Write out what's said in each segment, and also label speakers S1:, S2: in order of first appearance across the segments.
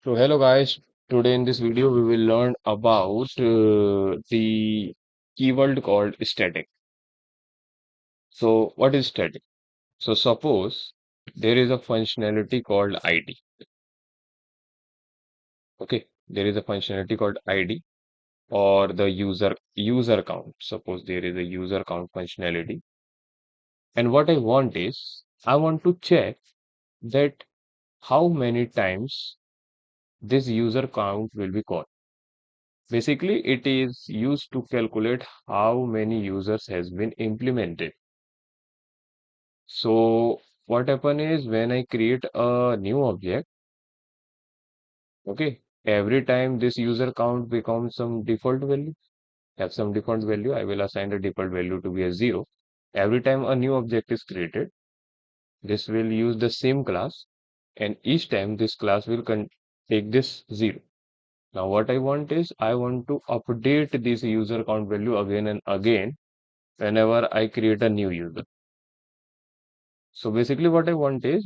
S1: So hello guys, today in this video we will learn about the keyword called static. So what is static? So suppose there is a functionality called ID. Okay, there is a functionality called ID or the user count. Suppose there is a user count functionality. And what I want is I want to check that how many times this user count will be called. Basically, it is used to calculate how many users has been implemented. So what happen is when I create a new object, okay, every time this user count becomes some default value, have some default value, I will assign the default value to be a 0. Every time a new object is created, this will use the same class, and each time this class will take this 0. Now what I want is I want to update this user count value again and again whenever I create a new user. So basically what I want is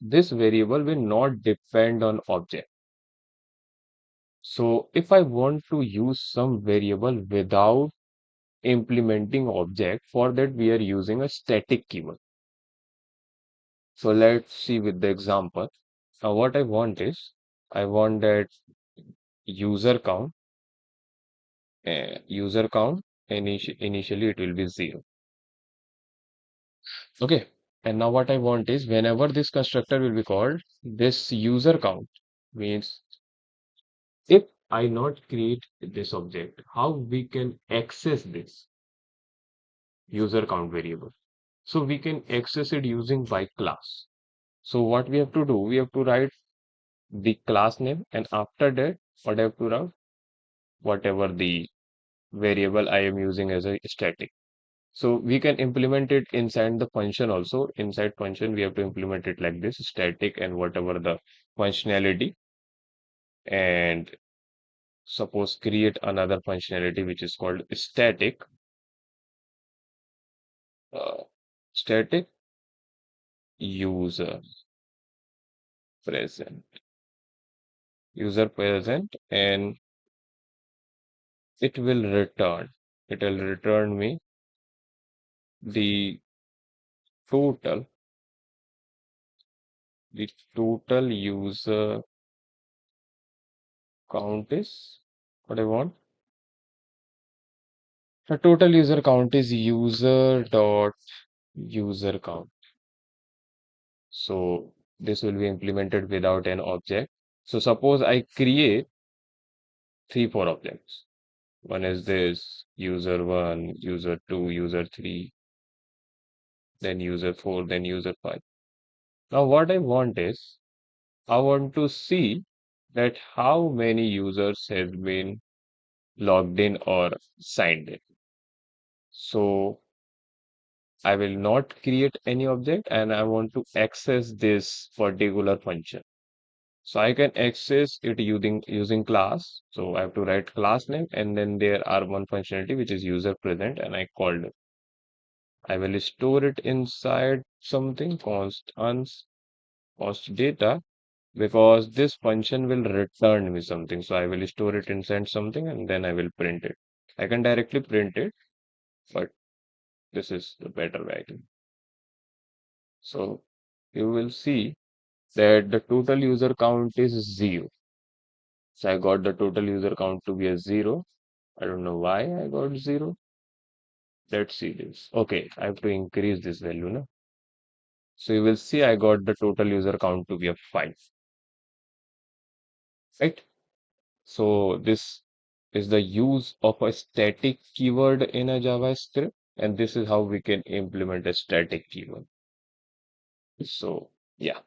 S1: this variable will not depend on object. So if I want to use some variable without implementing object, for that we are using a static keyword. So let's see with the example. Now what I want is I want that user count initially it will be 0. Okay. And now what I want is whenever this constructor will be called, this user count means if I not create this object, how we can access this user count variable? So we can access it using by class. So what we have to do, we have to write the class name, and after that, what I have to write? Whatever the variable I am using as a static. So we can implement it inside the function also. Inside function, we have to implement it like this, static and whatever the functionality. And suppose create another functionality which is called uh, static user present and it will return me the total the total user count is what I want. The total user count is user count. So this will be implemented without an object. So suppose I create 4 objects. One is this user 1, user 2, user 3, then user 4, then user 5. Now what I want is I want to see that how many users have been logged in or signed in. So I will not create any object and I want to access this particular function. So I can access it using class. So I have to write class name, and then there are one functionality which is user present, and I called it. I will store it inside something const data, because this function will return me something. So I will store it inside something and then I will print it. I can directly print it, but this is the better way. So you will see that the total user count is 0. So I got the total user count to be a 0. I don't know why I got 0. Let's see this. Okay, I have to increase this value now. So you will see I got the total user count to be a 5. Right? So this is the use of a static keyword in a JavaScript, and this is how we can implement a static keyword. So yeah.